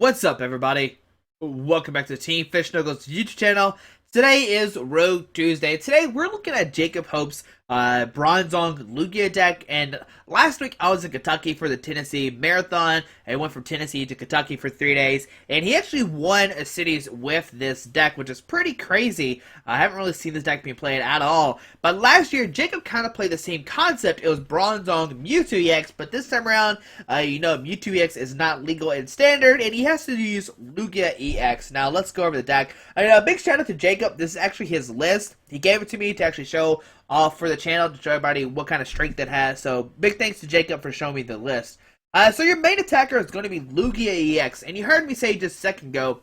What's up, everybody? Welcome back to Team Fish Knuckles YouTube channel. Today is Rogue Tuesday. Today we're looking at Jacob Hope's Bronzong Lugia deck. And last week I was in Kentucky for the Tennessee Marathon. I went from Tennessee to Kentucky for 3 days, and he actually won a cities with this deck, which is pretty crazy. I haven't really seen this deck being played at all. But last year Jacob kind of played the same concept. It was Bronzong Mewtwo EX, but this time around, Mewtwo EX is not legal in standard, and he has to use Lugia EX. Now let's go over the deck. A big shout out to Jacob. This is actually his list. He gave it to me to actually show off for the channel, to show everybody what kind of strength it has. So big thanks to Jacob for showing me the list. So your main attacker is going to be Lugia EX, and you heard me say just a second ago,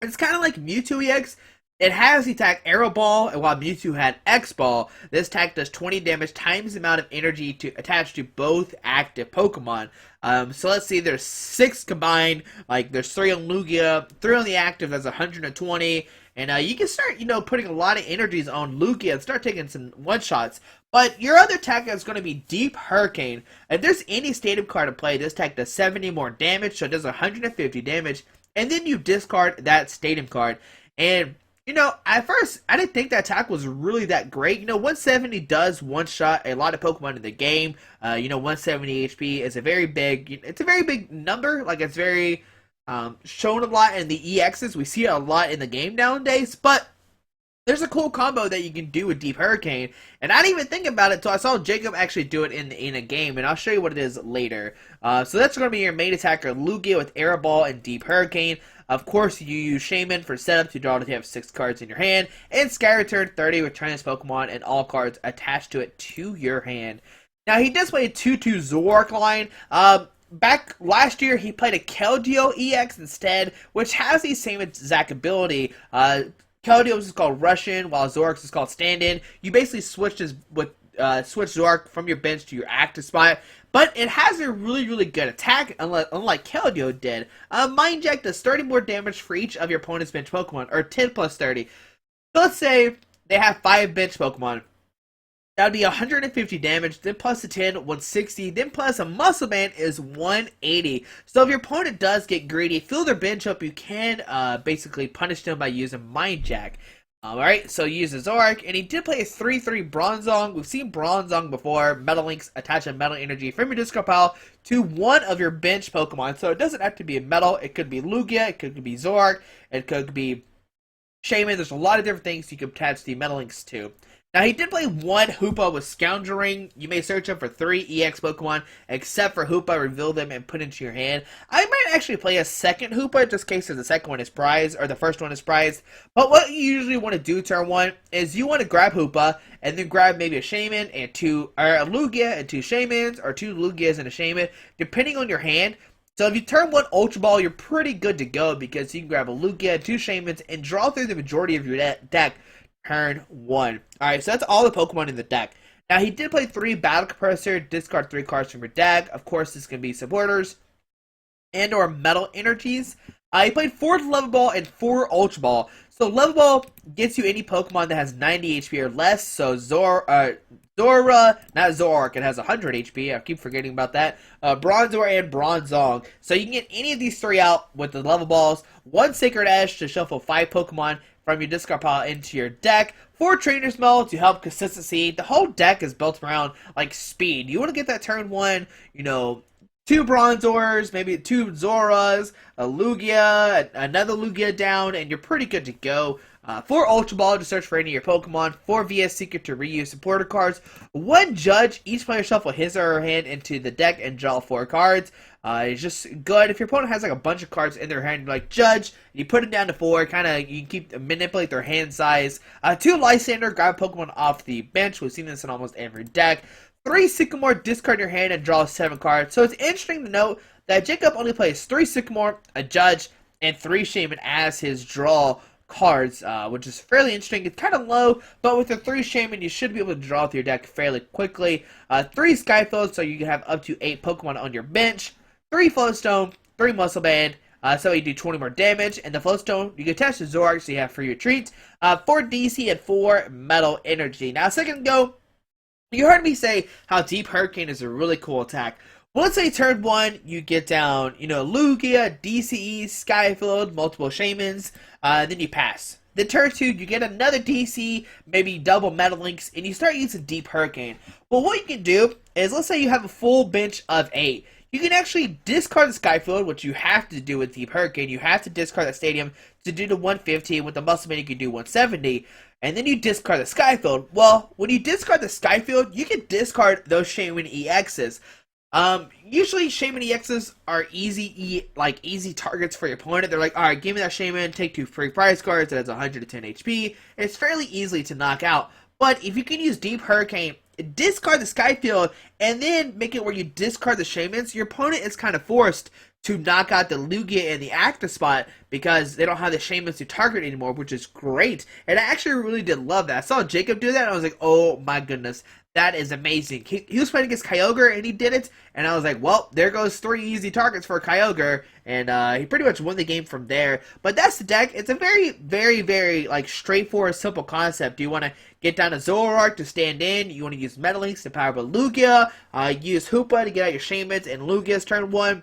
it's kind of like Mewtwo EX. It has the attack Arrow Ball, and while Mewtwo had X Ball, this attack does 20 damage times the amount of energy to attach to both active Pokemon. So let's see, there's 6 combined, like there's 3 on Lugia, 3 on the active, that's 120, and you can start, putting a lot of energies on Lugia and start taking some one-shots. But your other attack is going to be Deep Hurricane. If there's any Stadium card to play, this attack does 70 more damage, so it does 150 damage, and then you discard that Stadium card. And at first, I didn't think that attack was really that great. 170 does one-shot a lot of Pokemon in the game. 170 HP is a very big number. Like, it's very shown a lot in the EXs. We see it a lot in the game nowadays. But there's a cool combo that you can do with Deep Hurricane. And I didn't even think about it until I saw Jacob actually do it in a game. And I'll show you what it is later. So that's going to be your main attacker, Lugia, with Air Ball and Deep Hurricane. Of course, you use Shaman for setup to draw to have 6 cards in your hand, and Sky Return 30 with Trainers Pokemon and all cards attached to it to your hand. Now, he does play a 2-2 Zoroark line. Back last year, he played a Keldeo EX instead, which has the same exact ability. Keldeo is called Russian, while Zoroark is called Stand-In. You basically switch Zoroark from your bench to your active spot. But it has a really, really good attack, unlike Keldeo did. Mind Jack does 30 more damage for each of your opponent's bench Pokemon, or 10 plus 30. So let's say they have 5 bench Pokemon. That would be 150 damage, then plus a 10, 160, then plus a Muscle Band is 180. So if your opponent does get greedy, fill their bench up, you can basically punish them by using Mind Jack. Alright, so you use a Zoroark, and he did play a 3-3 Bronzong. We've seen Bronzong before. Metal Links attach a Metal Energy from your discard pile to one of your bench Pokemon. So it doesn't have to be a Metal. It could be Lugia, it could be Zoroark, it could be Shaman. There's a lot of different things you can attach the Metal Links to. Now, he did play 1 Hoopa with Scoundrel Ring. You may search him for 3 EX Pokemon, except for Hoopa, reveal them, and put into your hand. I might actually play a second Hoopa, just in case the second one is prized, or the first one is prized. But what you usually want to do turn 1 is you want to grab Hoopa, and then grab maybe a Shaman, and a Lugia, and 2 Shamans, or 2 Lugias and a Shaman, depending on your hand. So if you turn 1 Ultra Ball, you're pretty good to go, because you can grab a Lugia, 2 Shamans, and draw through the majority of your deck. Turn 1. Alright, so that's all the Pokemon in the deck. Now, he did play 3 Battle Compressor, discard 3 cards from your deck. Of course, this can be supporters and or Metal Energies. He played 4 Level Ball and 4 Ultra Ball. So Level Ball gets you any Pokemon that has 90 HP or less. So not Zoroark, it has 100 HP. I keep forgetting about that. Bronzor and Bronzong. So you can get any of these 3 out with the Level Balls. 1 Sacred Ash to shuffle 5 Pokemon from your discard pile into your deck. 4 Trainer's Mail to help consistency. The whole deck is built around, like, speed. You want to get that turn 1, 2 Bronzors, maybe 2 Zoras, a Lugia, another Lugia down, and you're pretty good to go. 4 Ultra Ball to search for any of your Pokemon. 4 VS Secret to reuse supporter cards. 1 Judge. Each player shuffle his or her hand into the deck and draw 4 cards. It's just good. If your opponent has like a bunch of cards in their hand, like Judge, you put them down to 4. You can manipulate their hand size. 2 Lysander. Grab Pokemon off the bench. We've seen this in almost every deck. 3 Sycamore. Discard your hand and draw 7 cards. So it's interesting to note that Jacob only plays 3 Sycamore, a Judge, and 3 Shaman as his draw cards, which is fairly interesting. It's kind of low, but with the 3 Shaman, you should be able to draw through your deck fairly quickly. 3 Skyflow, so you can have up to 8 Pokemon on your bench. 3 Flowstone, 3 Muscle Band, so you do 20 more damage. And the Flowstone, you can attach to Zoroark, so you have free retreats. 4 DC and 4 Metal Energy. Now, a second ago, you heard me say how Deep Hurricane is a really cool attack. Well, let's say turn one, you get down, Lugia, DCE, Skyfield, multiple Shamans, then you pass. Then turn two, you get another DC, maybe double Metal Links, and you start using Deep Hurricane. Well, what you can do is, let's say you have a full bench of 8. You can actually discard the Skyfield, which you have to do with Deep Hurricane. You have to discard that Stadium to do the 150, and with the Muscle Man you can do 170. And then you discard the Skyfield. Well, when you discard the Skyfield, you can discard those Shaman EXs. Usually Shaman EXs are easy targets for your opponent. They're like, alright, give me that Shaman, take 2 free prize cards, that has 110 HP. It's fairly easily to knock out. But if you can use Deep Hurricane, discard the Skyfield, and then make it where you discard the Shamans, your opponent is kind of forced to knock out the Lugia and the active spot because they don't have the Shamans to target anymore, which is great. And I actually really did love that. I saw Jacob do that, and I was like, oh my goodness. That is amazing. He was playing against Kyogre, and he did it, and I was like, well, there goes 3 easy targets for Kyogre, and he pretty much won the game from there. But that's the deck. It's a very, very, very, straightforward, simple concept. Do you want to get down to Zoroark to stand in? You want to use Metal Links to power up Lugia, use Hoopa to get out your Shamans, and Lugia's turn 1.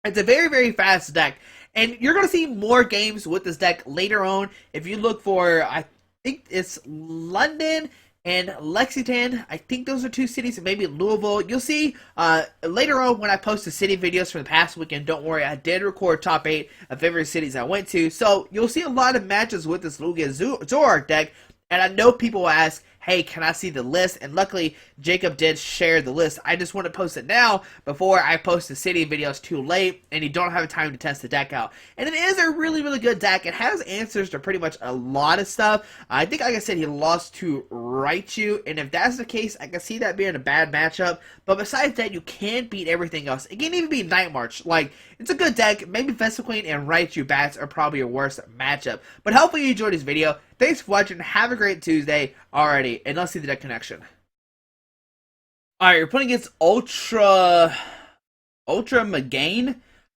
It's a very, very fast deck, and you're going to see more games with this deck later on. If you look for, I think it's London and Lexington, I think those are 2 cities, and maybe Louisville. You'll see later on when I post the city videos from the past weekend. Don't worry, I did record top 8 of every cities I went to. So you'll see a lot of matches with this Lugia Zoroark deck. And I know people will ask, hey, can I see the list? And luckily, Jacob did share the list. I just want to post it now before I post the city videos too late, and you don't have time to test the deck out. And it is a really, really good deck. It has answers to pretty much a lot of stuff. I think, like I said, he lost to Raichu, and if that's the case, I can see that being a bad matchup. But besides that, you can beat everything else. It can even beat Night March. It's a good deck. Maybe Vespiquen and Raichu Bats are probably your worst matchup. But hopefully you enjoyed this video. Thanks for watching. Have a great Tuesday. Alrighty, and let's see the deck connection. Alright, you're playing against Ultra Megain?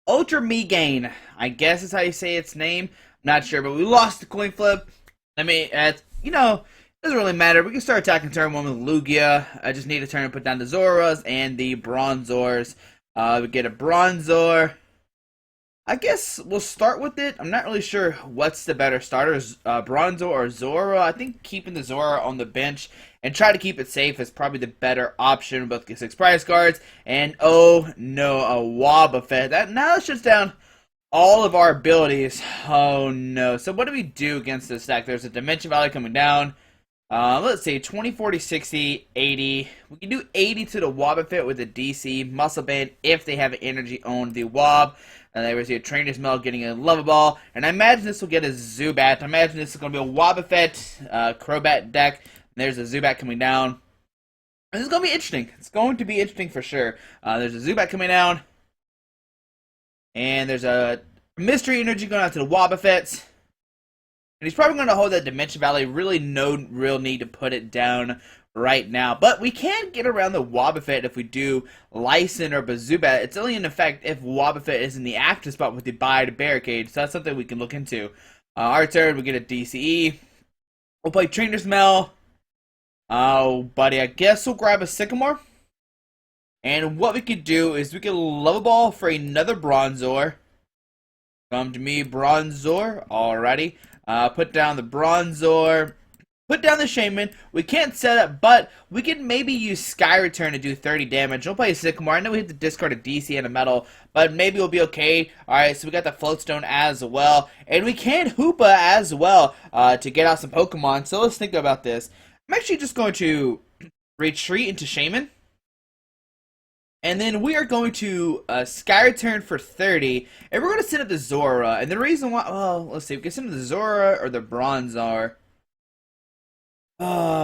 Ultra Megain. I guess is how you say its name. I'm not sure, but we lost the coin flip. Doesn't really matter. We can start attacking turn 1 with Lugia. I just need to turn and put down the Zoras and the Bronzors. We get a Bronzor. I guess we'll start with it. I'm not really sure what's the better starter, Bronzor or Zora. I think keeping the Zora on the bench and try to keep it safe is probably the better option. Both get 6 prize cards, and oh no, a Wobbuffet. That now shuts down all of our abilities. Oh no. So what do we do against this deck? There's a Dimension Valley coming down. Let's see, 20, 40, 60, 80. We can do 80 to the Wobbuffet with a DC Muscle Band if they have energy on the Wob. And there was a Trainer's Mail getting a Lava Ball. And I imagine this will get a Zubat. I imagine this is going to be a Wobbuffet, Crobat deck. And there's a Zubat coming down. And this is going to be interesting. It's going to be interesting for sure. There's a Zubat coming down. And there's a Mystery Energy going out to the Wobbuffet. And he's probably going to hold that Dimension Valley. Really no real need to put it down right now. But we can get around the Wobbuffet if we do Lyson or Zubat. It's only in effect if Wobbuffet is in the active spot with the buy to barricade. So that's something we can look into. Our turn, we get a DCE. We'll play Trainer's Mail. Oh, buddy, I guess we'll grab a Sycamore. And what we could do is we could Lava Ball for another Bronzor. Come to me, Bronzor. Alrighty. Put down the Bronzor. Put down the Shaman. We can't set up, but we can maybe use Sky Return to do 30 damage. We'll play Sycamore. I know we have to discard a DC and a Metal, but maybe we'll be okay. Alright, so we got the Floatstone as well. And we can Hoopa as well to get out some Pokemon. So let's think about this. I'm actually just going to retreat into Shaman. And then we are going to Sky Return for 30. And we're going to send up the Zora. And the reason why... Well, let's see. We can send up the Zora or the Bronzor.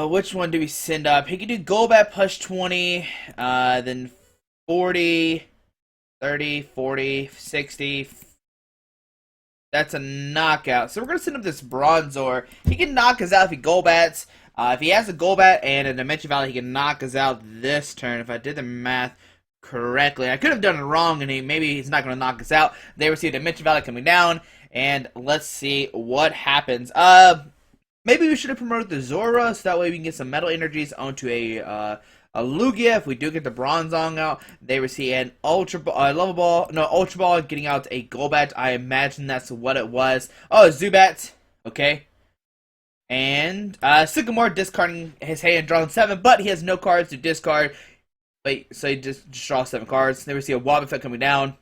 Which one do we send up? He can do Golbat push 20. Then 40. 30. 40. 60. That's a knockout. So we're going to send up this Bronzor. He can knock us out if he Golbats. If he has a Golbat and a Dimension Valley, he can knock us out this turn. If I did the math correctly. I could have done it wrong, and maybe he's not going to knock us out. There we see a Dimension Valley coming down, and let's see what happens. Maybe we should have promoted the Zora, so that way we can get some Metal Energies onto a a Lugia. If we do get the Bronzong out, they receive an Level Ball, no, Ultra Ball, getting out a Golbat. I imagine that's what it was. Oh, Zubat. Okay. And Sycamore discarding his hand, drawing 7, but he has no cards to discard. Wait, so he just draws 7 cards. Then we see a Wobbuffet coming down.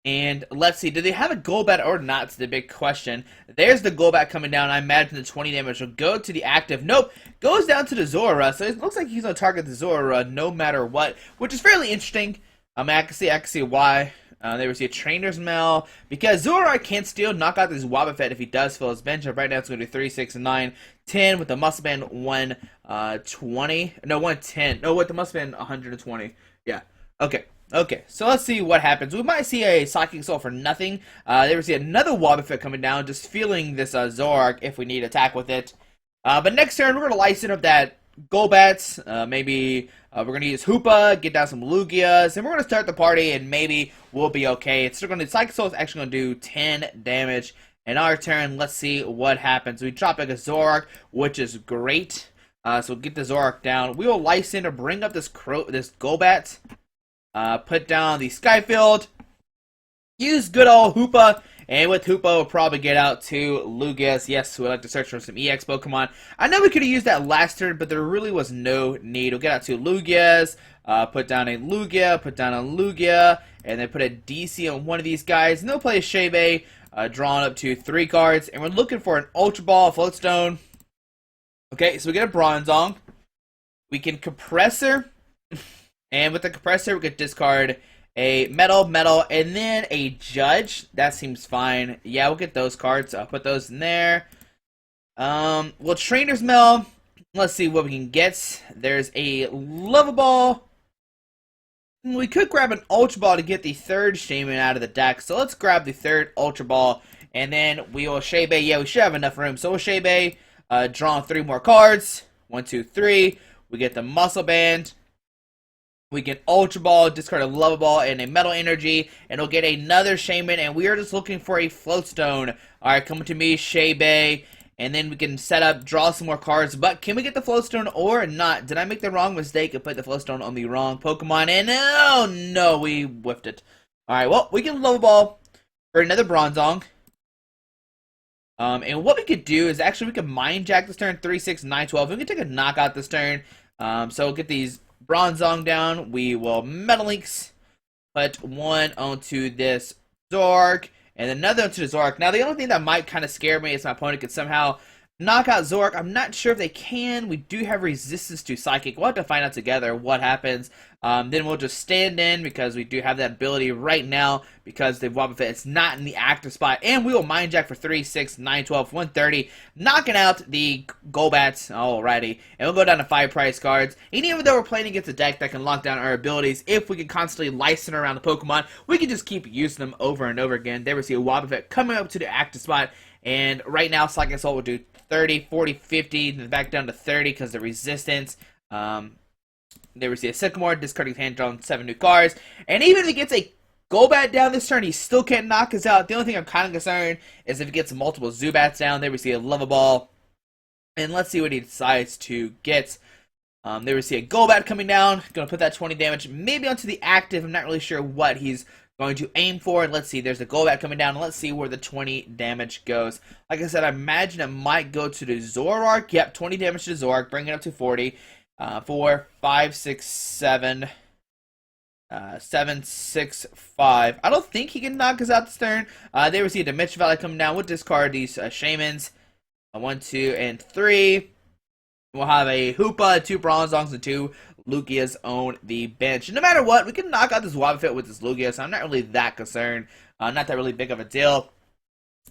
And let's see, do they have a Golbat or not? It's the big question. There's the Golbat coming down. I imagine the 20 damage will go to the active. Nope, goes down to the Zora. So it looks like he's going to target the Zora no matter what, which is fairly interesting. I can see why. They receive a Trainer's Mail because Zoroark can't still knock out this Wobbuffet if he does fill his bench. Right now it's going to be 3, 6, and 9, 10 with the Muscle Band 120. No, 110. No, with the Muscle Band 120. Yeah. Okay, so let's see what happens. We might see a Psychic Soul for nothing. They receive another Wobbuffet coming down, just feeling this Zoroark if we need attack with it. But next turn, we're going to license up that Golbats. Maybe we're going to use Hoopa, get down some Lugias, and we're going to start the party, and maybe we'll be okay. It's still going to, Psychic Soul is actually going to do 10 damage. In our turn, let's see what happens. We drop like a Zoroark, which is great. So we'll get the Zoroark down. We will license or bring up this Golbat. Put down the Skyfield. Use good old Hoopa. And with Hoopa, we'll probably get out 2 Lugias. Yes, we like to search for some EX Pokemon. I know we could have used that last turn, but there really was no need. We'll get out 2 Lugias. Put down a Lugia. Put down a Lugia. And then put a DC on one of these guys. And they'll play a Shebe. Drawing up to 3 cards. And we're looking for an Ultra Ball, Floatstone. Okay, so we get a Bronzong. We can Compressor. And with the Compressor, we could discard a Metal, and then a Judge. That seems fine. Yeah, we'll get those cards. I'll put those in there. Well, Trainer's Mail. Let's see what we can get. There's a Level Ball. We could grab an Ultra Ball to get the 3rd Shaman out of the deck. So let's grab the 3rd Ultra Ball. And then we will Shebe. Yeah, we should have enough room. So we'll Shebe. Draw 3 more cards. 1, 2, 3. We get the Muscle Band. We get Ultra Ball, discard a Level Ball, and a Metal Energy, and we'll get another Shaman, and we are just looking for a Floatstone. Alright, come to me, Shebe, and then we can set up, draw some more cards, but can we get the Floatstone or not? Did I make the wrong mistake and put the Floatstone on the wrong Pokemon? And oh no, we whiffed it. Alright, well, we can Level Ball for another Bronzong. And what we could do is actually we could Mind Jack this turn, 3, 6, 9, 12. We can take a Knockout this turn. So we'll get these Bronzong down. We will Metal Links, put 1 onto this Zoroark, and another onto the Zoroark. Now, the only thing that might kind of scare me is my opponent could somehow knock out Zoroark. I'm not sure if they can. We do have resistance to Psychic. We'll have to find out together what happens. Then we'll just stand in because we do have that ability right now because the Wobbuffet is not in the active spot. And we will Mind Jack for 3, 6, 9, 12, 130, knocking out the Golbats. Alrighty. And we'll go down to 5 price cards. And even though we're playing against a deck that can lock down our abilities, if we can constantly license around the Pokemon, we can just keep using them over and over again. There we see a Wobbuffet coming up to the active spot. And right now, Psychic Assault will do 30, 40, 50, then back down to 30 because of the resistance. There we see a Sycamore, discarding hand, drawing 7 new cards. And even if he gets a Golbat down this turn, he still can't knock us out. The only thing I'm kind of concerned is if he gets multiple Zubats down. There we see a Level Ball. And let's see what he decides to get. There we see a Golbat coming down. Going to put that 20 damage maybe onto the active. I'm not really sure what he's going to aim for. And let's see, there's a Golbat coming down. Let's see where the 20 damage goes. Like I said, I imagine it might go to the Zoroark. Yep, 20 damage to Zoroark, bring it up to 40. 4, 5, 6, 7. 7, 6, 5. I don't think he can knock us out this turn. There we see a Dimension Valley coming down. We'll discard these Shamans. 1, 2, and 3. We'll have a Hoopa, 2 Bronzongs, and 2 Lugias on the bench. And no matter what, we can knock out this Wobbuffet with this Lugia, so I'm not really that concerned. Not that really big of a deal.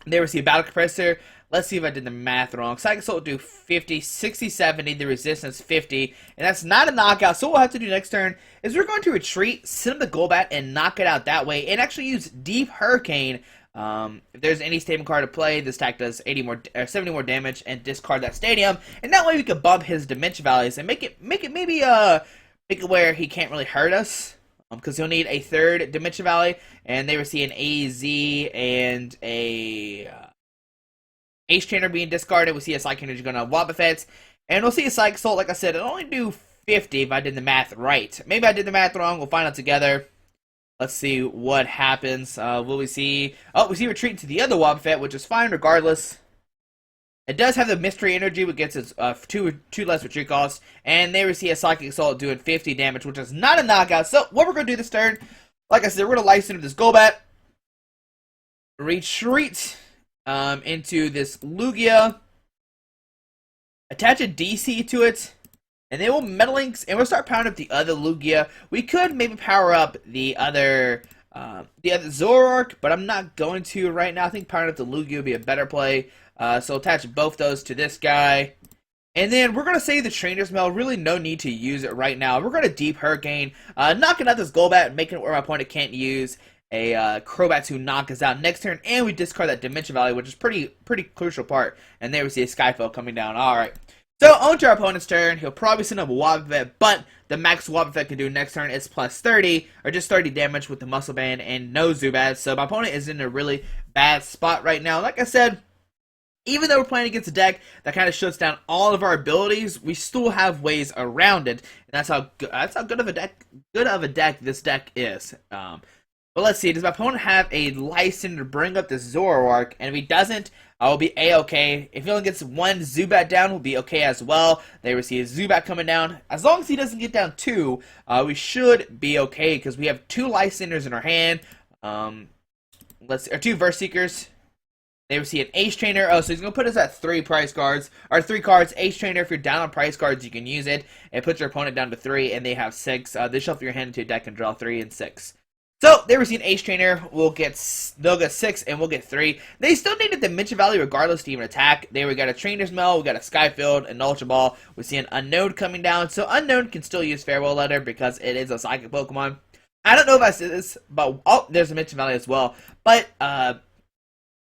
There we see a Battle Compressor. Let's see if I did the math wrong. Psychic Assault will do 50, 60, 70, the resistance 50, and that's not a knockout. So what we'll have to do next turn is we're going to retreat, send up the Golbat, and knock it out that way, and actually use Deep Hurricane. If there's any statement card to play, this attack does 70 more damage, and discard that Stadium, and that way we can bump his Dimension Valleys and make it where he can't really hurt us. Because he'll need a 3rd Dimension Valley, and they will see an AZ and a Ace Trainer being discarded. We see a Psychic Energy going on Wobbuffet, And we'll see a Psychic Assault, like I said, it'll only do 50 if I did the math right. Maybe I did the math wrong, we'll find out together. Let's see what happens. Will we see... Oh, we see Retreat to the other Wobbuffet, which is fine regardless. It does have the Mystery Energy, which gets its two less retreat costs. And there we see a Psychic Assault doing 50 damage, which is not a knockout. So, what we're going to do this turn, like I said, we're going to license this Golbat. Retreat into this Lugia. Attach a DC to it. And then we'll Metal Links, and we'll start powering up the other Lugia. We could maybe power up the other Zoroark, but I'm not going to right now. I think powering up the Lugia would be a better play. So attach both those to this guy. And then we're going to save the Trainer's Mail. Really no need to use it right now. We're going to Deep Hurricane, knocking out this Golbat, making it where my opponent can't use a Crobat to knock us out next turn. And we discard that Dimension Valley, which is pretty crucial part. And there we see a Skyfall coming down. Alright. So, on to our opponent's turn, he'll probably send up a Wobbuffet, but the max Wobbuffet can do next turn is plus 30, or just 30 damage with the Muscle Band and no Zubat. So, my opponent is in a really bad spot right now. Like I said, even though we're playing against a deck that kind of shuts down all of our abilities, we still have ways around it, and that's how good of a deck this deck is. But let's see, does my opponent have a license to bring up the Zoroark? And if he doesn't, I'll be A-okay. If he only gets one Zubat down, we'll be okay as well. There we see a Zubat coming down. As long as he doesn't get down two, we should be okay, because we have two Life Cinders in our hand. Or two Verse Seekers. There we see an Ace Trainer. Oh, so he's going to put us at 3 price cards. Or 3 cards. Ace Trainer, if you're down on price cards, you can use it. It puts your opponent down to 3, and they have 6. They shuffle your hand into a deck and draw 3 and 6. So, there we see an Ace Trainer, they'll get 6, and we'll get 3. They still need a Dimension Valley regardless to even attack. There we got a Trainer's Mail, we got a Skyfield, an Ultra Ball. We see an Unknown coming down, so Unknown can still use Farewell Letter because it is a Psychic Pokemon. I don't know if I said this, but, oh, there's a Dimension Valley as well. But,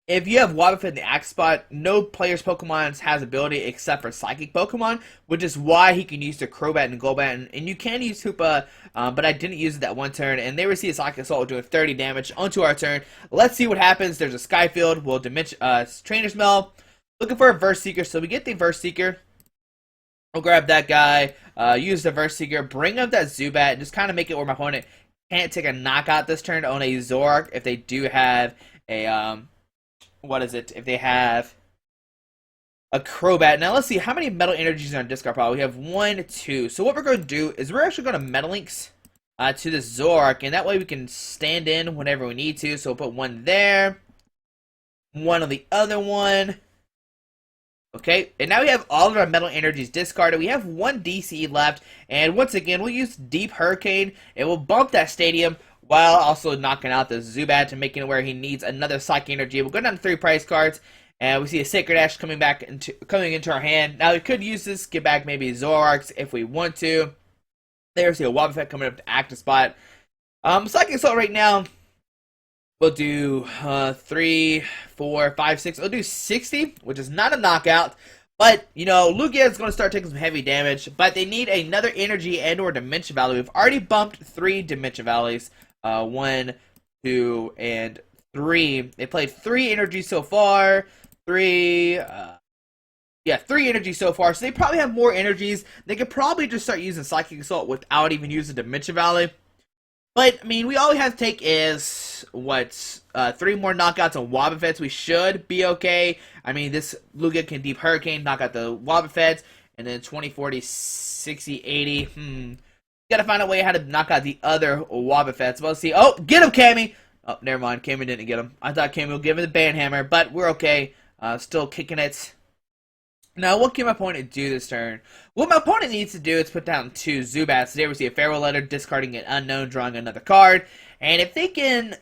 if you have Wobbuffet in the Axe spot, no player's Pokemon has ability except for Psychic Pokemon, which is why he can use the Crobat and Golbat, and you can use Hoopa, but I didn't use it that one turn, and they receive a Psychic Assault doing 30 damage onto our turn. Let's see what happens. There's a Skyfield, we'll Trainer's Mail, looking for a Verse Seeker, so we get the Verse Seeker. We'll grab that guy, use the Verse Seeker, bring up that Zubat, and just kind of make it where my opponent can't take a knockout this turn on a Zoroark if they do have a, if they have a Crobat. Now let's see, how many Metal Energies in our discard pile? We have 1, 2. So what we're going to do is we're actually going to Metal Links to this Zoroark, and that way we can stand in whenever we need to. So we'll put 1 there, 1 on the other one. Okay, and now we have all of our Metal Energies discarded. We have 1 DC left, and once again, we'll use Deep Hurricane. It will bump that Stadium, while also knocking out the Zubat to making it where he needs another Psychic Energy. We'll go down to 3 price cards, and we see a Sacred Ash coming into our hand. Now we could use this, get back maybe Zoroarks if we want to. There's the Wobbuffet coming up to active spot. Psychic Assault right now, we'll do 3, 4, 5, 6. We'll do 60, which is not a knockout. But, you know, Lugia is going to start taking some heavy damage, but they need another energy and or Dimension Valley. We've already bumped 3 Dimension Valleys. 1, 2, and 3. They played 3 energy so far. 3 energy so far. So they probably have more energies. They could probably just start using Psychic Assault without even using Dimension Valley. But, I mean, all we have to take is, 3 more knockouts on Wobbuffets. We should be okay. I mean, this Lugia can Deep Hurricane, knock out the Wobbuffets, and then 20, 40, 60, 80. Gotta find a way how to knock out the other Wobbuffets. Well, let's see. Oh, get him, Cammy! Oh, never mind. Cammy didn't get him. I thought Cammy would give him the Banhammer, but we're okay. Still kicking it. Now, what can my opponent do this turn? What my opponent needs to do is put down 2 Zubats. There we see a Farewell Letter, discarding an Unknown, drawing another card. And if they can,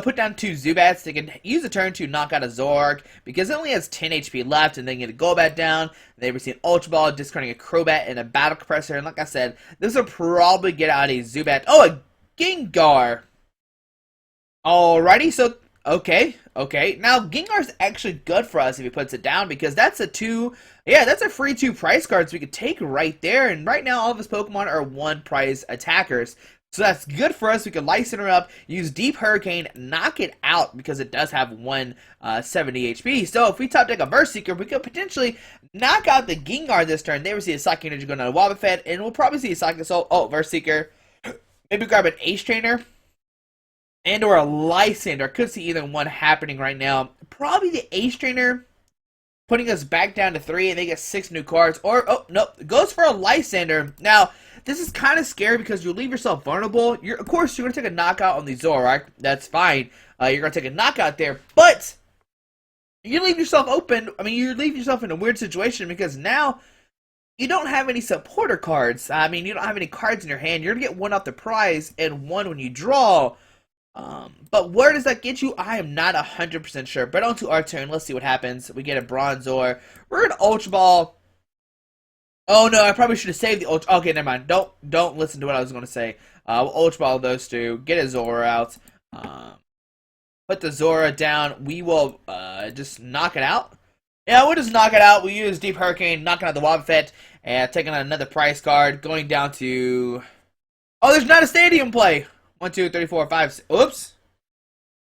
put down 2 Zubats, they can use a turn to knock out a Zoroark, because it only has 10 HP left, and then get a Golbat down. They receive an Ultra Ball, discarding a Crobat and a Battle Compressor. And like I said, this will probably get out a Zubat. Oh, a Gengar! Alrighty, so, okay. Now, Gengar's actually good for us if he puts it down, because that's a free 2 price cards we could take right there. And right now, all of his Pokemon are 1 price attackers. So that's good for us. We can Light Center up, use Deep Hurricane, knock it out because it does have 170 HP. So if we top deck a Burst Seeker, we could potentially knock out the Gengar this turn. There we see a Psychic Energy going on a Wobbuffet, and we'll probably see a Psychic Assault. Oh, Burst Seeker. Maybe grab an Ace Trainer and or a Lysander. I could see either one happening right now. Probably the Ace Trainer, putting us back down to 3, and they get 6 new cards. Or, oh, nope, goes for a Lysander. Now, this is kind of scary because you leave yourself vulnerable. Of course, you're going to take a knockout on the Zoroark. That's fine. You're going to take a knockout there. But you leave yourself open. I mean, you leave yourself in a weird situation because now you don't have any supporter cards. I mean, you don't have any cards in your hand. You're going to get 1 off the prize and 1 when you draw. But where does that get you? I am not 100% sure. But on to our turn. Let's see what happens. We get a Bronzor. We're going to Ultra Ball. Oh no, I probably should have saved the Ultra. Okay, never mind. Don't listen to what I was going to say. We'll Ultra Ball those two. Get a Zora out. Put the Zora down. We will just knock it out. Yeah, we'll just knock it out. We'll use Deep Hurricane, knocking out the Wobbuffet, and taking on another prize card. Going down to... Oh, there's not a stadium play. 1, 2, 3, 4, 5, 6. Oops.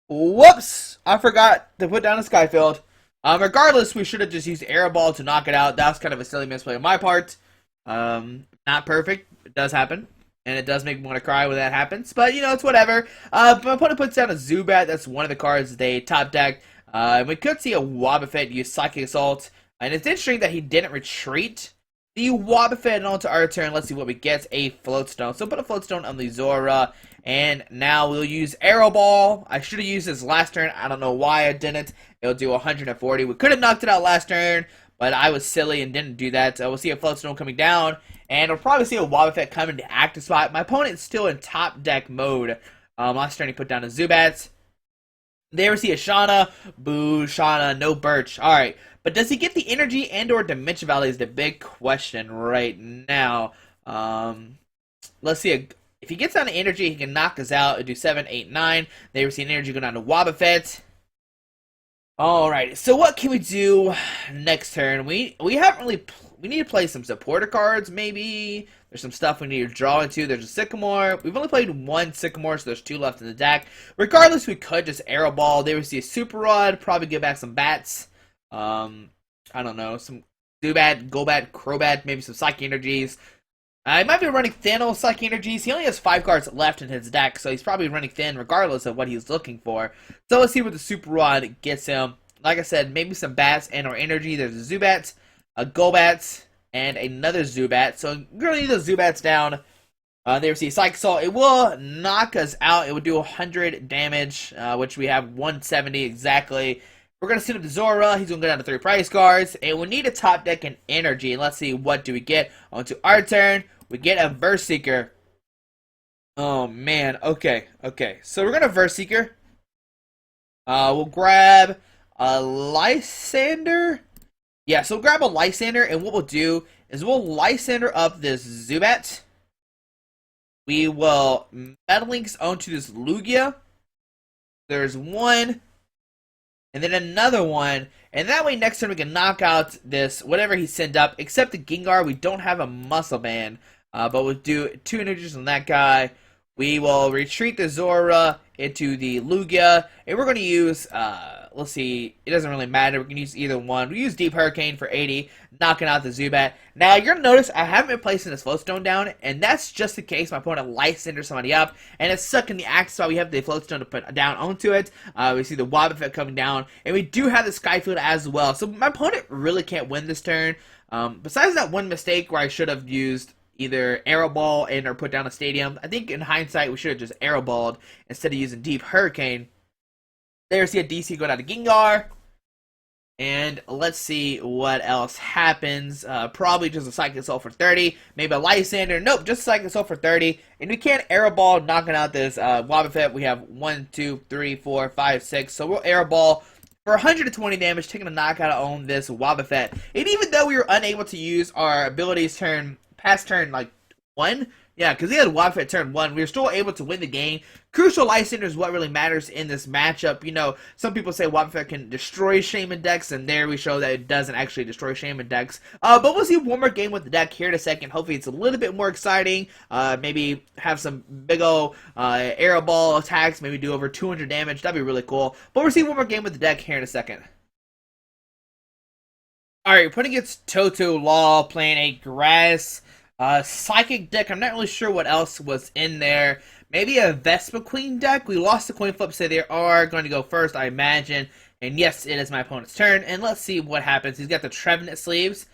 Whoops. I forgot to put down a Skyfield. Regardless, we should have just used Air Ball to knock it out. That was kind of a silly misplay on my part. Not perfect. It does happen. And it does make me want to cry when that happens. But, you know, it's whatever. My opponent puts down a Zubat. That's one of the cards they top decked. We could see a Wobbuffet use Psychic Assault. And it's interesting that he didn't retreat the Wobbuffet onto our turn. Let's see what we get. A Floatstone. So put a Floatstone on the Zora. And now we'll use Aero Ball. I should have used this last turn. I don't know why I didn't. It'll do 140. We could have knocked it out last turn, but I was silly and didn't do that. So we'll see a Floatstone coming down. And we'll probably see a Wobbuffet come into active spot. My opponent's still in top deck mode. Last turn he put down a Zubat. There we see a Shauna. Boo, Shauna, no Birch. Alright, but does he get the energy and or Dimension Valley is the big question right now. Let's see. If he gets down to energy, he can knock us out and do 7, 8, 9. There we see an energy go down to Wobbuffet. Alright, so what can we do next turn? We haven't really... We need to play some supporter cards, maybe. There's some stuff we need to draw into. There's a Sycamore. We've only played 1 Sycamore, so there's 2 left in the deck. Regardless, we could just Aero Ball. There we see a Super Rod. Probably get back some Bats. I don't know. Some Zubat, Golbat, Crobat. Maybe some Psychic Energies. He might be running thin on Psychic Energies. He only has 5 cards left in his deck, so he's probably running thin regardless of what he's looking for. So let's see what the Super Rod gets him. Like I said, maybe some Bats and or Energy. There's a Zubat, a Golbat, and another Zubat. So we're going to need those Zubats down. There we see Psychic Assault. It will knock us out. It would do 100 damage, which we have 170 exactly. We're going to send up the Zora. He's going to go down to 3 prize cards. And we need a top deck and energy. And let's see, what do we get? On to our turn. We get a Verse Seeker. Oh, man. Okay. So we're going to Verse Seeker. We'll grab a Lysander. Yeah, so we'll grab a Lysander, and what we'll do is we'll Lysander up this Zubat. We will Metal Links onto this Lugia. There's 1. And then another 1. And that way next turn we can knock out this, whatever he sent up. Except the Gengar, we don't have a Muscle Band. But we'll do 2 energies on that guy. We will retreat the Zora into the Lugia. And we're going to use, let's see, it doesn't really matter. We can use either one. We use Deep Hurricane for 80, knocking out the Zubat. Now, you're going to notice I haven't been placing this Floatstone down, and that's just in case my opponent Lysander somebody up, and it's stuck in the active spot. We have the Floatstone to put down onto it. We see the Wobbuffet coming down, and we do have the Skyfield as well. So my opponent really can't win this turn. Besides that one mistake where I should have used either Aero Ball and or put down a Stadium. I think in hindsight we should have just Aero Balled instead of using Deep Hurricane. There, see a DC go down to Gengar. And let's see what else happens. Probably just a Psychic Assault for 30. Maybe a Lysander. Nope, just a Psychic Assault for 30. And we can't Aero Ball knocking out this Wobbuffet. We have 1, 2, 3, 4, 5, 6. So we'll Aero Ball for 120 damage, taking a knockout on this Wobbuffet. And even though we were unable to use our abilities past turn like 1, Yeah, because he had Wobbuffet turn 1. We were still able to win the game. Crucial Lysander is what really matters in this matchup. You know, some people say Wobbuffet can destroy Shaman decks, and there we show that it doesn't actually destroy Shaman decks. But we'll see one more game with the deck here in a second. Hopefully it's a little bit more exciting. Maybe have some big ol' arrow ball attacks. Maybe do over 200 damage. That'd be really cool. But we'll see one more game with the deck here in a second. Alright, putting against Toto Law, playing a grass Psychic deck. I'm not really sure what else was in there. Maybe a Vespa Queen deck. We lost the coin flip, so they are going to go first, I imagine. And yes, it is my opponent's turn. And let's see what happens. He's got the Trevenant sleeves.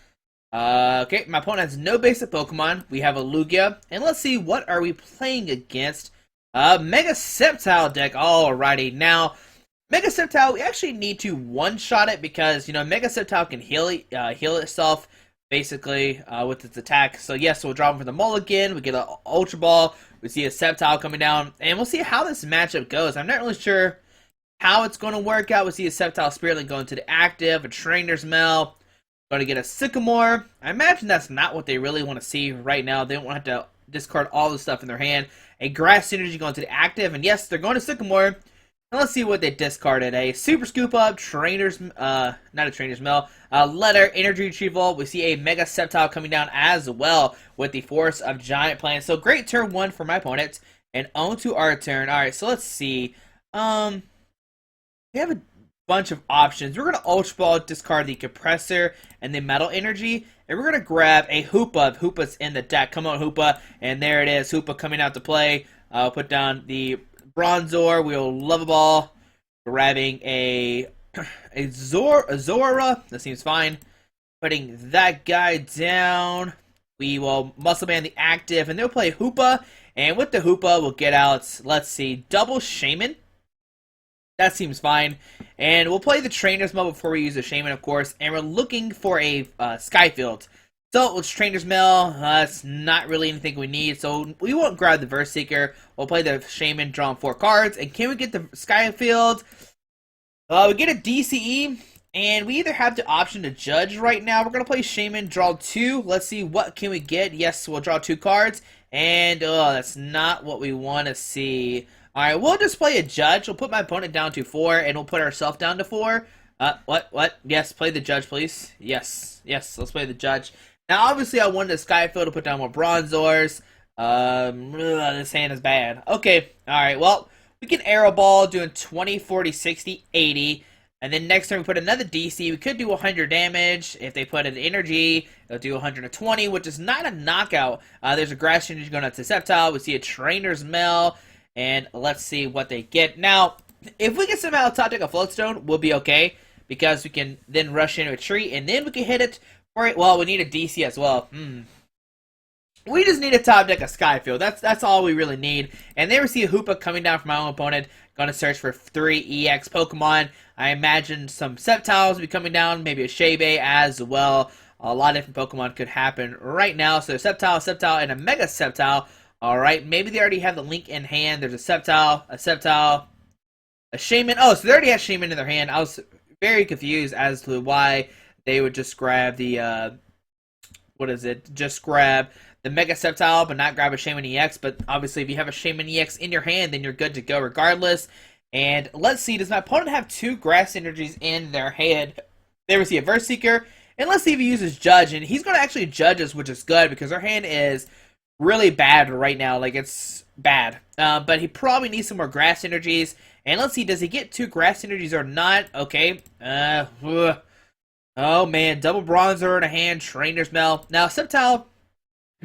Okay, my opponent has no basic Pokemon. We have a Lugia. And let's see, what are we playing against? Mega Sceptile deck. Alrighty, now Mega Sceptile, we actually need to one-shot it because, you know, Mega Sceptile can heal itself, basically, with its attack. So, yes, we'll draw him for the mulligan. We get an Ultra Ball. We see a Sceptile coming down. And we'll see how this matchup goes. I'm not really sure how it's going to work out. We see a Sceptile Spirit Link going to the active, a Trainer's Mail. Going to get a Sycamore. I imagine that's not what they really want to see right now. They don't want to have to discard all the stuff in their hand. A Grass Synergy going to the active. And, yes, they're going to Sycamore. Let's see what they discarded. A Super Scoop Up, not a Trainer's Mail, Letter, Energy Retrieval. We see a Mega Sceptile coming down as well with the Force of Giant Plants. So great turn 1 for my opponent. And on to our turn. Alright, so let's see. We have a bunch of options. We're going to Ultra Ball, discard the Compressor and the Metal Energy. And we're going to grab a Hoopa. Hoopa's in the deck. Come on, Hoopa. And there it is. Hoopa coming out to play. Put down the Bronzor, we'll Love a Ball, grabbing a Zora, that seems fine. Putting that guy down, we will Muscle Band the active, and they'll play Hoopa, and with the Hoopa, we'll get out, let's see, double Shaman. That seems fine. And we'll play the Trainer's Mail before we use the Shaman, of course, and we're looking for a Skyfield. So, it's Trainer's Mail. That's not really anything we need. So, we won't grab the Verse Seeker. We'll play the Shaman, draw 4 cards. And can we get the Skyfield? We get a DCE. And we either have the option to Judge right now. We're going to play Shaman, draw 2. Let's see, what can we get? Yes, we'll draw 2 cards. And, that's not what we want to see. Alright, we'll just play a Judge. We'll put my opponent down to 4. And we'll put ourselves down to 4. What? Yes, play the Judge, please. Yes, let's play the Judge. Now, obviously, I wanted a Skyfield to put down more Bronzors. This hand is bad. Okay, alright, well, we can Arrow Ball, doing 20, 40, 60, 80. And then next turn, we put another DC. We could do 100 damage. If they put an Energy, they'll do 120, which is not a knockout. There's a Grass Energy going out to Sceptile. We see a Trainer's Mail. And let's see what they get. Now, if we get somehow top deck a Floatstone, we'll be okay. Because we can then rush into a tree, and then we can hit it. Alright, well, we need a DC as well. We just need a top deck of Skyfield. That's all we really need. And there we see a Hoopa coming down from my own opponent. Gonna search for 3 EX Pokemon. I imagine some Sceptiles will be coming down. Maybe a Shebe as well. A lot of different Pokemon could happen right now. So Sceptile, and a Mega Sceptile. Alright, maybe they already have the link in hand. There's a Sceptile, a Shaman. Oh, so they already have Shaman in their hand. I was very confused as to why they would just grab the, just grab the Mega Sceptile, but not grab a Shaman EX. But obviously, if you have a Shaman EX in your hand, then you're good to go regardless. And let's see, does my opponent have 2 Grass Energies in their hand? There we see a Verse Seeker. And let's see if he uses Judge. And he's going to actually judge us, which is good, because our hand is really bad right now. Like, it's bad. But he probably needs some more Grass Energies. And let's see, does he get 2 Grass Energies or not? Okay. Oh, man. Double Bronzer in a hand. Trainer's Mail. Now, Sceptile,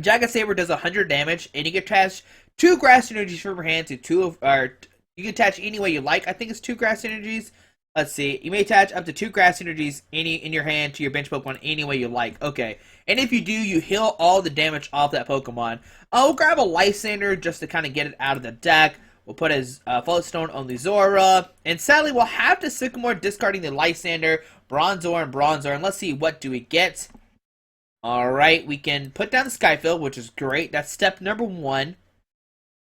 Jagged Saber does 100 damage. And you can attach 2 Grass Energies from your hand to 2 of... Or, you can attach any way you like. I think it's 2 Grass Energies. Let's see. You may attach up to 2 Grass Energies in your hand to your bench Pokemon any way you like. Okay. And if you do, you heal all the damage off that Pokemon. We'll grab a Lysander just to kind of get it out of the deck. We'll put his Floatstone on the Zora. And sadly, we'll have to Sycamore, discarding the Lysander, Bronzor, and Bronzor. And let's see, what do we get? Alright, we can put down the Skyfield, which is great. That's step number 1.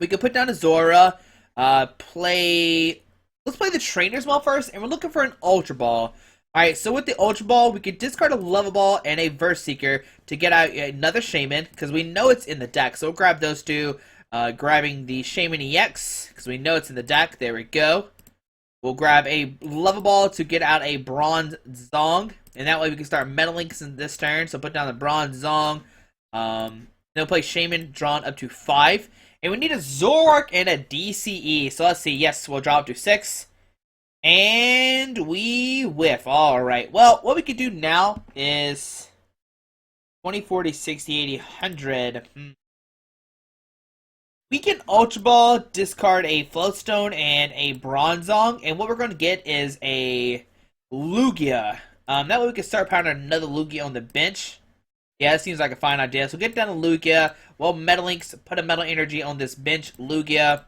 We can put down a Zora. Let's play the Trainer's Mail first. And we're looking for an Ultra Ball. Alright, so with the Ultra Ball, we could discard a Level Ball and a Verse Seeker to get out another Shaman, because we know it's in the deck. So we'll grab those two, grabbing the Shaman EX, because we know it's in the deck. There we go. We'll grab a Level Ball to get out a Bronzong, and that way we can start Meta Links in this turn. So put down the Bronzong. Then we'll play Shaman, drawn up to 5. And we need a Zoroark and a DCE. So let's see. Yes, we'll draw up to 6. And we whiff. Alright. Well, what we could do now is 20, 40, 60, 80, 100. We can Ultra Ball, discard a Floatstone and a Bronzong. And what we're going to get is a Lugia. That way we can start pounding another Lugia on the bench. Yeah, it seems like a fine idea. So get down to Lugia. Well, Metal Links, put a Metal Energy on this bench Lugia.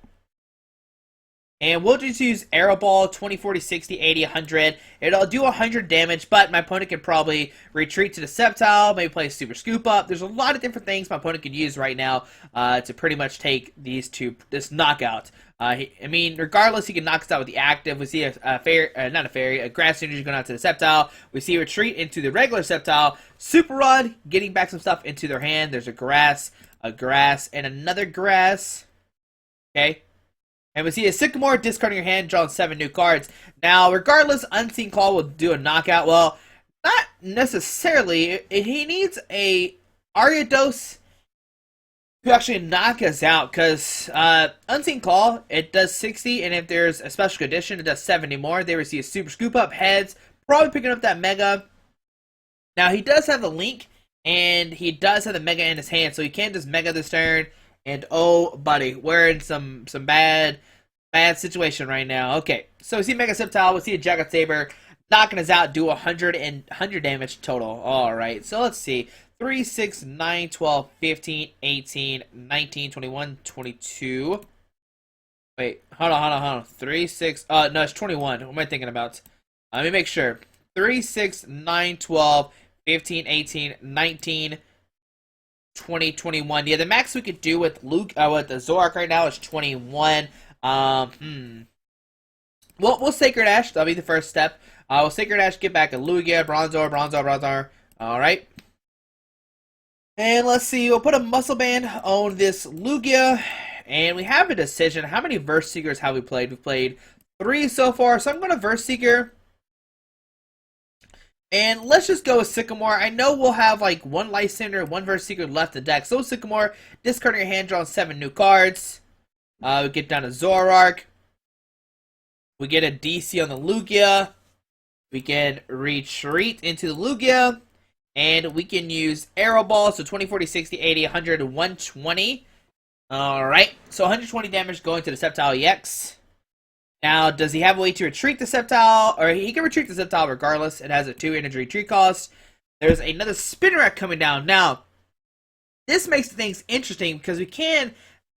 And we'll just use Arrow Ball, 20, 40, 60, 80, 100. It'll do 100 damage, but my opponent can probably retreat to the Sceptile, maybe play a Super Scoop Up. There's a lot of different things my opponent could use right now to pretty much take this knockout. I mean, regardless, he can knock us out with the active. We see a Grass Energy going out to the Sceptile. We see a retreat into the regular Sceptile. Super Rod, getting back some stuff into their hand. There's a Grass, and another Grass. Okay. And we see a Sycamore, discarding your hand, drawing 7 new cards. Now, regardless, Unseen Claw will do a knockout. Well, not necessarily. He needs a Ariados to actually knock us out, because Unseen Claw, it does 60, and if there's a special condition, it does 70 more. They receive a Super Scoop Up, heads, probably picking up that Mega. Now, he does have the Link, and he does have the Mega in his hand, so he can just Mega this turn. And oh, buddy, we're in some bad situation right now. Okay, so we see Mega Sceptile, we see a Jagged Saber knocking us out, do 100 damage total. All right, so let's see. 3, 6, 9, 12, 15, 18, 19, 21, 22. Wait, hold on. 3, 6, no, it's 21. What am I thinking about? Let me make sure. 3, 6, 9, 12, 15, 18, 19, 20, 21. Yeah, the max we could do with with the Zoroark right now is 21. Well, we'll Sacred Ash. That'll be the first step. We'll Sacred Ash, get back a Lugia, Bronzor. Alright. And let's see, we'll put a Muscle Band on this Lugia. And we have a decision. How many Verse Seekers have we played? We've played 3 so far, so I'm going to Verse Seeker. And let's just go with Sycamore. I know we'll have like 1 Lysander, 1 Verse Seeker left in the deck. So Sycamore, discarding your hand, drawing 7 new cards. We get down to Zoroark. We get a DC on the Lugia. We can retreat into the Lugia. And we can use Arrow Ball. So 20, 40, 60, 80, 100, 120. Alright. So 120 damage going to the Sceptile EX. Now, does he have a way to retreat the Sceptile? Or he can retreat the Sceptile regardless. It has a 2 energy retreat cost. There's another Spinnerack coming down. Now, this makes things interesting because we can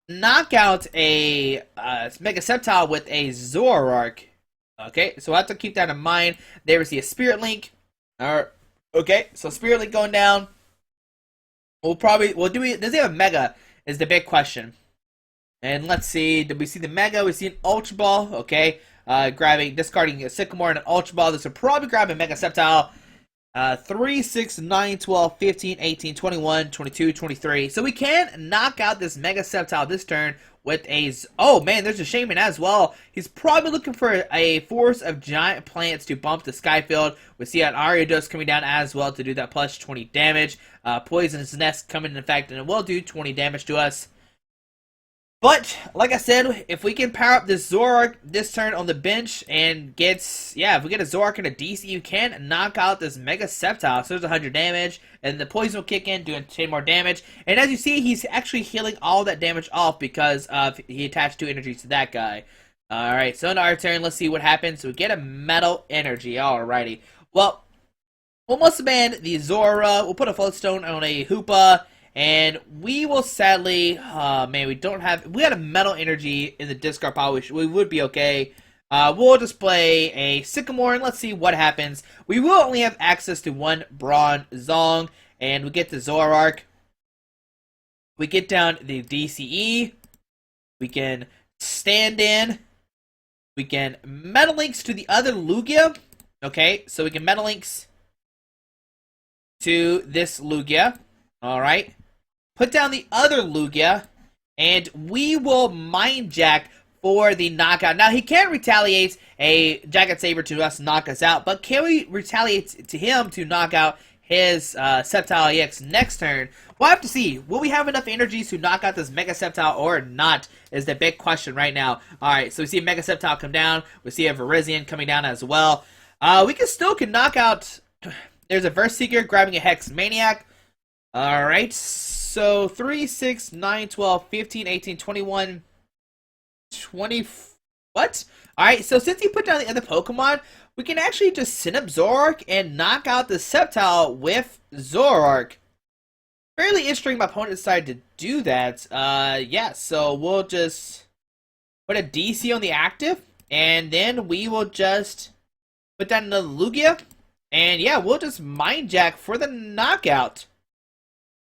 knock out a Mega Sceptile with a Zoroark. Okay, so we'll have to keep that in mind. There we see a Spirit Link. Okay, so Spirit Link going down. Does he have a Mega is the big question. And let's see, did we see the Mega? We see an Ultra Ball, okay. Discarding a Sycamore and an Ultra Ball. This will probably grab a Mega Sceptile. 3, 6, 9, 12, 15, 18, 21, 22, 23. So we can knock out this Mega Sceptile this turn with a... Oh, man, there's a Shaman as well. He's probably looking for a Force of Giant Plants to bump the Skyfield. We see an Ariados coming down as well to do that plus 20 damage. Poisonous Nest coming in effect, and it will do 20 damage to us. But, like I said, if we can power up this Zoroark this turn on the bench and if we get a Zoroark and a DC, you can knock out this Mega Sceptile. So there's 100 damage, and the poison will kick in, doing 10 more damage. And as you see, he's actually healing all that damage off because he attached 2 energies to that guy. Alright, so in our turn, let's see what happens. We get a Metal Energy, alrighty. Well, we'll Muscle Band the Zora, we'll put a Floatstone on a Hoopa. And we will sadly, we had a Metal Energy in the discard pile, we would be okay. We'll just play a Sycamore, and let's see what happens. We will only have access to 1 Bronzong, and we get the Zoroark. We get down the DCE. We can stand in. We can Metal Links to the other Lugia. Okay, so we can Meta Links to this Lugia. Alright. Put down the other Lugia, and we will Mind Jack for the knockout. Now, he can't retaliate a Jagged Saber to us knock us out, but can we retaliate to him to knock out his Sceptile EX next turn? We'll have to see. Will we have enough energies to knock out this Mega Sceptile or not is the big question right now. Alright, so we see a Mega Sceptile come down. We see a Virizion coming down as well. We can knock out... There's a Verse Seeker grabbing a Hex Maniac. Alright, so 3, 6, 9, 12, 15, 18, 21, 20... What? Alright, so since he put down the other Pokemon, we can actually just send up Zoroark and knock out the Sceptile with Zoroark. Fairly interesting my opponent decided to do that. Yeah, so we'll just put a DC on the active, and then we will just put down another Lugia, and yeah, we'll just Mind Jack for the knockout.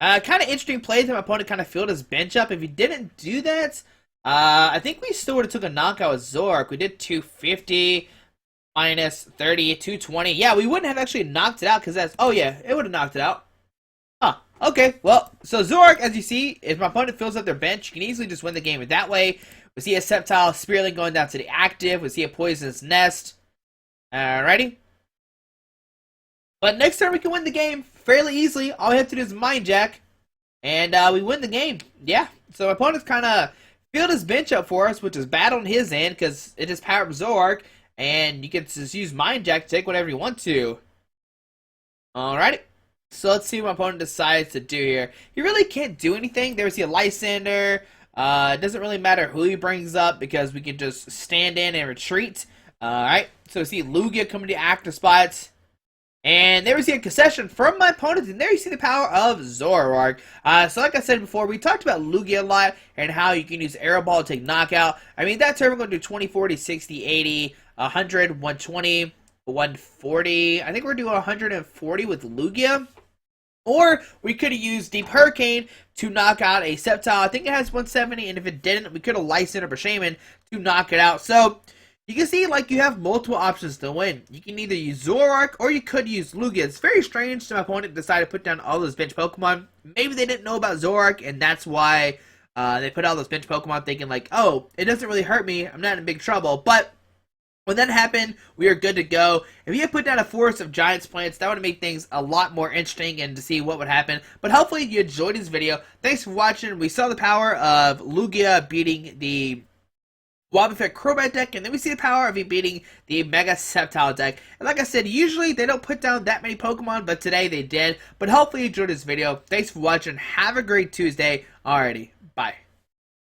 Kind of interesting plays that my opponent kind of filled his bench up. If he didn't do that, I think we still would have took a knockout with Zoroark. We did 250 minus 30, 220. Yeah, we wouldn't have actually knocked it out because that's... Oh yeah, it would have knocked it out. Huh. Okay, well, so Zoroark, as you see, if my opponent fills up their bench, you can easily just win the game that way. We see a Sceptile Spearling going down to the active. We see a Poisonous Nest. Alrighty. But next turn we can win the game fairly easily. All we have to do is Mind Jack, and we win the game. Yeah, so my opponent's kind of filled his bench up for us, which is bad on his end, because it just powered up Zoroark, and you can just use Mind Jack to take whatever you want to. Alrighty. So let's see what my opponent decides to do here. He really can't do anything. There we see a Lysander. It doesn't really matter who he brings up because we can just stand in and retreat. Alright, so we see Lugia coming to active spots. And there we see a concession from my opponent, and there you see the power of Zoroark. So like I said before, we talked about Lugia a lot and how you can use Arrow Ball to take knockout. I mean, that turn we're going to do 20, 40, 60, 80, 100, 120, 140. I think we're doing 140 with Lugia. Or we could have used Deep Hurricane to knock out a Sceptile. I think it has 170, and if it didn't, we could have Lysander or Shaman to knock it out. So you can see, like, you have multiple options to win. You can either use Zoroark, or you could use Lugia. It's very strange to my opponent decide to put down all those bench Pokemon. Maybe they didn't know about Zoroark, and that's why they put all those bench Pokemon thinking, like, oh, it doesn't really hurt me. I'm not in big trouble. But when that happened, we are good to go. If he had put down a forest of Giants plants, that would have made things a lot more interesting and to see what would happen. But hopefully you enjoyed this video. Thanks for watching. We saw the power of Lugia beating the Wobbuffet Crobat deck, and then we see the power of him beating the Mega Sceptile deck. And like I said, usually they don't put down that many Pokemon, but today they did. But hopefully you enjoyed this video. Thanks for watching. Have a great Tuesday. Alrighty, bye.